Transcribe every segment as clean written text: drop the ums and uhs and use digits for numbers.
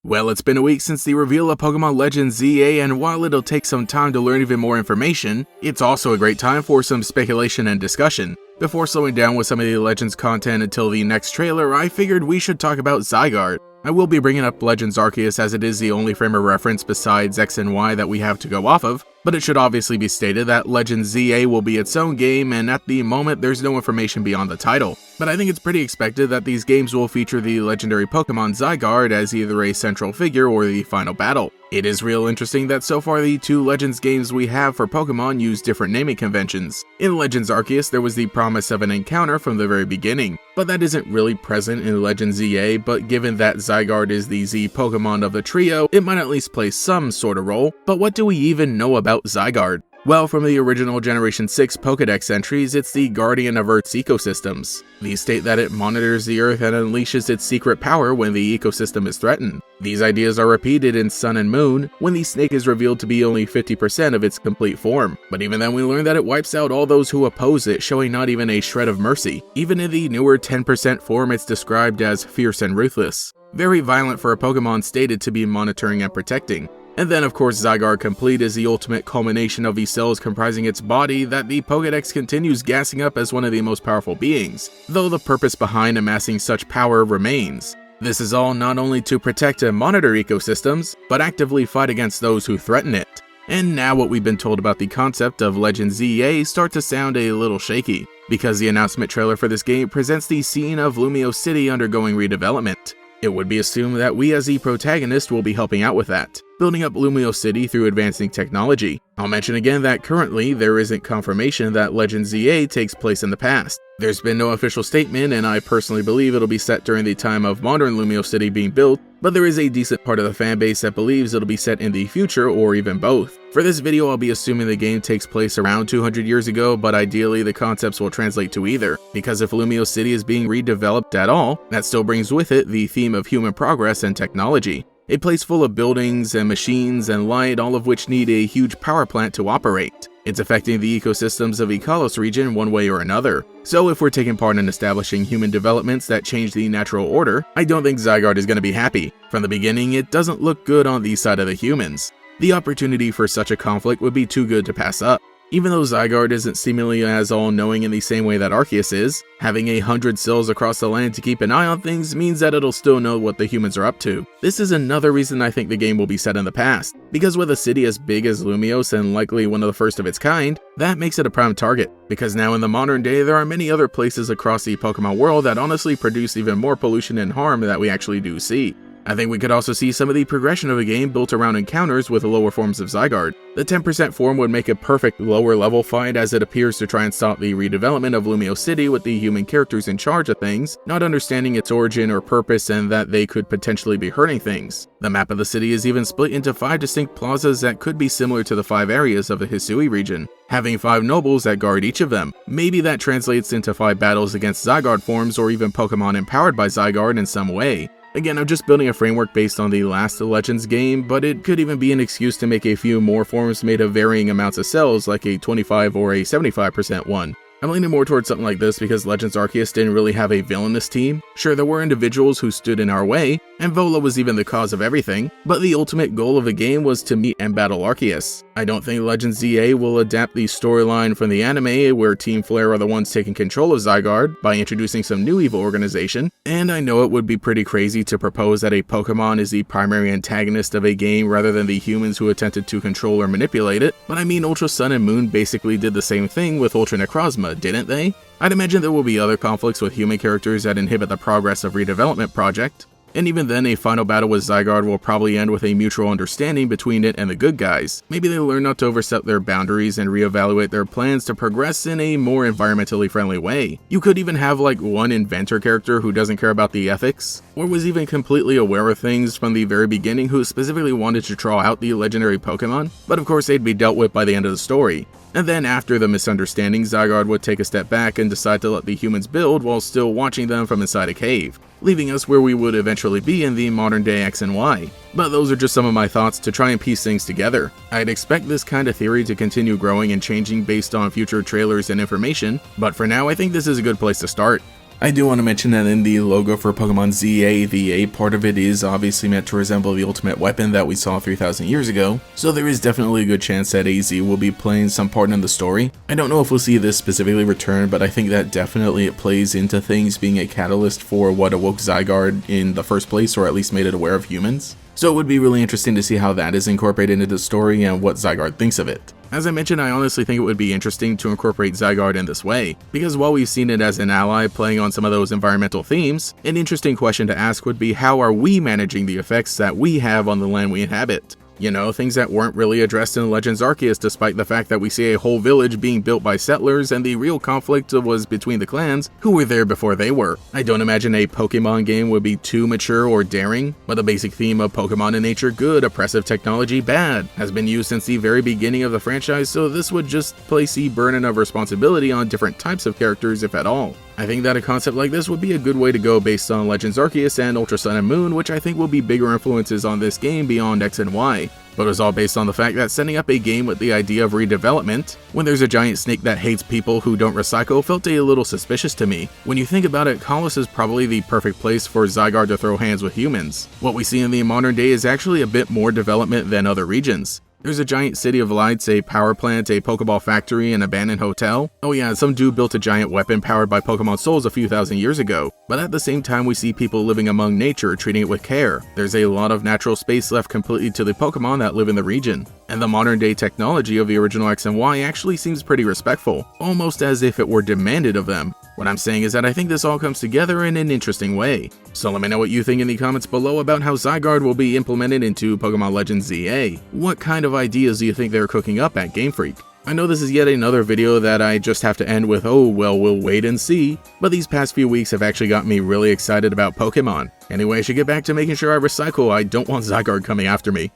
Well, it's been a week since the reveal of Pokemon Legends ZA, and while it'll take some time to learn even more information, it's also a great time for some speculation and discussion. Before slowing down with some of the Legends content until the next trailer, I figured we should talk about Zygarde. I will be bringing up Legends Arceus as it is the only frame of reference besides X and Y that we have to go off of, but it should obviously be stated that Legends ZA will be its own game, and at the moment there's no information beyond the title. But I think it's pretty expected that these games will feature the legendary Pokemon Zygarde as either a central figure or the final battle. It is real interesting that so far the two Legends games we have for Pokemon use different naming conventions. In Legends Arceus there was the promise of an encounter from the very beginning, but that isn't really present in Legends ZA, but given that Zygarde is the Z Pokemon of the trio, it might at least play some sort of role. But what do we even know about Zygarde? Well, from the original Generation 6 Pokédex entries, it's the guardian of Earth's ecosystems. These state that it monitors the Earth and unleashes its secret power when the ecosystem is threatened. These ideas are repeated in Sun and Moon, when the snake is revealed to be only 50% of its complete form. But even then we learn that it wipes out all those who oppose it, showing not even a shred of mercy. Even in the newer 10% form, it's described as fierce and ruthless. Very violent for a Pokemon stated to be monitoring and protecting. And then of course Zygarde Complete is the ultimate culmination of the cells comprising its body that the Pokédex continues gassing up as one of the most powerful beings, though the purpose behind amassing such power remains. This is all not only to protect and monitor ecosystems, but actively fight against those who threaten it. And now what we've been told about the concept of Legends ZA start to sound a little shaky, because the announcement trailer for this game presents the scene of Lumio City undergoing redevelopment. It would be assumed that we as the protagonist will be helping out with that, building up Lumio City through advancing technology. I'll mention again that currently there isn't confirmation that Legends ZA takes place in the past. There's been no official statement, and I personally believe it'll be set during the time of modern Lumio City being built, but there is a decent part of the fanbase that believes it'll be set in the future or even both. For this video I'll be assuming the game takes place around 200 years ago, but ideally the concepts will translate to either, because if Lumio City is being redeveloped at all, that still brings with it the theme of human progress and technology. A place full of buildings and machines and light, all of which need a huge power plant to operate. It's affecting the ecosystems of the Kalos region one way or another. So if we're taking part in establishing human developments that change the natural order, I don't think Zygarde is going to be happy. From the beginning, it doesn't look good on the side of the humans. The opportunity for such a conflict would be too good to pass up. Even though Zygarde isn't seemingly as all-knowing in the same way that Arceus is, having 100 cells across the land to keep an eye on things means that it'll still know what the humans are up to. This is another reason I think the game will be set in the past, because with a city as big as Lumios and likely one of the first of its kind, that makes it a prime target, because now in the modern day there are many other places across the Pokemon world that honestly produce even more pollution and harm that we actually do see. I think we could also see some of the progression of a game built around encounters with lower forms of Zygarde. The 10% form would make a perfect lower level fight, as it appears to try and stop the redevelopment of Lumio City with the human characters in charge of things, not understanding its origin or purpose and that they could potentially be hurting things. The map of the city is even split into 5 distinct plazas that could be similar to the 5 areas of the Hisui region, having 5 nobles that guard each of them. Maybe that translates into 5 battles against Zygarde forms or even Pokemon empowered by Zygarde in some way. Again, I'm just building a framework based on the last Legends game, but it could even be an excuse to make a few more forms made of varying amounts of cells, like a 25 or a 75% one. I'm leaning more towards something like this because Legends Arceus didn't really have a villainous team. Sure, there were individuals who stood in our way, and Vola was even the cause of everything, but the ultimate goal of the game was to meet and battle Arceus. I don't think Legends ZA will adapt the storyline from the anime, where Team Flare are the ones taking control of Zygarde by introducing some new evil organization, and I know it would be pretty crazy to propose that a Pokemon is the primary antagonist of a game rather than the humans who attempted to control or manipulate it, but I mean Ultra Sun and Moon basically did the same thing with Ultra Necrozma, didn't they? I'd imagine there will be other conflicts with human characters that inhibit the progress of redevelopment project. And even then, a final battle with Zygarde will probably end with a mutual understanding between it and the good guys. Maybe they learn not to overstep their boundaries and reevaluate their plans to progress in a more environmentally friendly way. You could even have like one inventor character who doesn't care about the ethics, or was even completely aware of things from the very beginning, who specifically wanted to draw out the legendary Pokemon, but of course they'd be dealt with by the end of the story. And then after the misunderstanding, Zygarde would take a step back and decide to let the humans build while still watching them from inside a cave, leaving us where we would eventually be in the modern day X and Y. But those are just some of my thoughts to try and piece things together. I'd expect this kind of theory to continue growing and changing based on future trailers and information, but for now I think this is a good place to start. I do want to mention that in the logo for Pokemon ZA, the A part of it is obviously meant to resemble the ultimate weapon that we saw 3,000 years ago, so there is definitely a good chance that AZ will be playing some part in the story. I don't know if we'll see this specifically return, but I think that definitely it plays into things being a catalyst for what awoke Zygarde in the first place, or at least made it aware of humans. So it would be really interesting to see how that is incorporated into the story and what Zygarde thinks of it. As I mentioned, I honestly think it would be interesting to incorporate Zygarde in this way, because while we've seen it as an ally playing on some of those environmental themes, an interesting question to ask would be, how are we managing the effects that we have on the land we inhabit? You know, things that weren't really addressed in Legends Arceus, despite the fact that we see a whole village being built by settlers and the real conflict was between the clans who were there before they were. I don't imagine a Pokemon game would be too mature or daring, but the basic theme of Pokemon in nature good, oppressive technology bad has been used since the very beginning of the franchise, so this would just place the burden of responsibility on different types of characters, if at all. I think that a concept like this would be a good way to go based on Legends Arceus and Ultra Sun and Moon, which I think will be bigger influences on this game beyond X and Y. But it's all based on the fact that setting up a game with the idea of redevelopment, when there's a giant snake that hates people who don't recycle, felt a little suspicious to me. When you think about it, Kalos is probably the perfect place for Zygarde to throw hands with humans. What we see in the modern day is actually a bit more development than other regions. There's a giant city of lights, a power plant, a Pokeball factory, an abandoned hotel. Oh yeah, some dude built a giant weapon powered by Pokemon souls a few thousand years ago. But at the same time, we see people living among nature, treating it with care. There's a lot of natural space left completely to the Pokemon that live in the region. And the modern day technology of the original X and Y actually seems pretty respectful, almost as if it were demanded of them. What I'm saying is that I think this all comes together in an interesting way. So let me know what you think in the comments below about how Zygarde will be implemented into Pokemon Legends ZA. What kind of ideas do you think they're cooking up at Game Freak? I know this is yet another video that I just have to end with, oh well, we'll wait and see, but these past few weeks have actually got me really excited about Pokemon. Anyway, I should get back to making sure I recycle. I don't want Zygarde coming after me.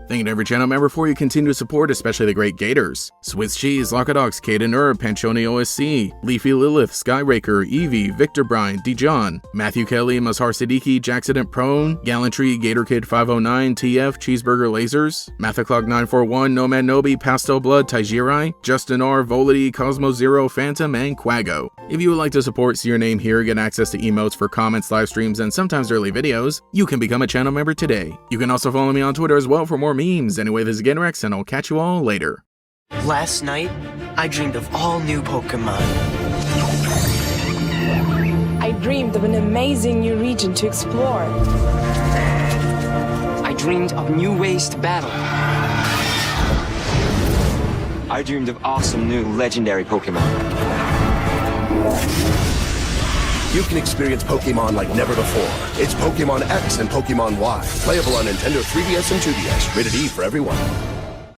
Thank you to every channel member for your continued support, especially the great Gators. Swiss Cheese, Lockadox, Kaden Herb, Panchoni OSC, Leafy Lilith, Skyraker, Evie, Victor Bryan, Dijon, Matthew Kelly, Mazhar Siddiqui, Jacksident Prone, Gallantry, Gator Kid 509, TF, Cheeseburger Lasers, Mathaclock 941, Nomad Nobi, Pastel Blood, Taijirai, Justin R, Volity, Cosmo Zero, Phantom, and Quago. If you would like to support, see your name here, get access to emotes for comments, live streams, and sometimes early videos, you can become a channel member today. You can also follow me on Twitter as well for more memes. Anyway, this is Genrex, and I'll catch you all later. Last night, I dreamed of all new Pokemon. I dreamed of an amazing new region to explore. I dreamed of new ways to battle. I dreamed of awesome new legendary Pokemon. You can experience Pokemon like never before. It's Pokemon X and Pokemon Y. Playable on Nintendo 3DS and 2DS. Rated E for everyone.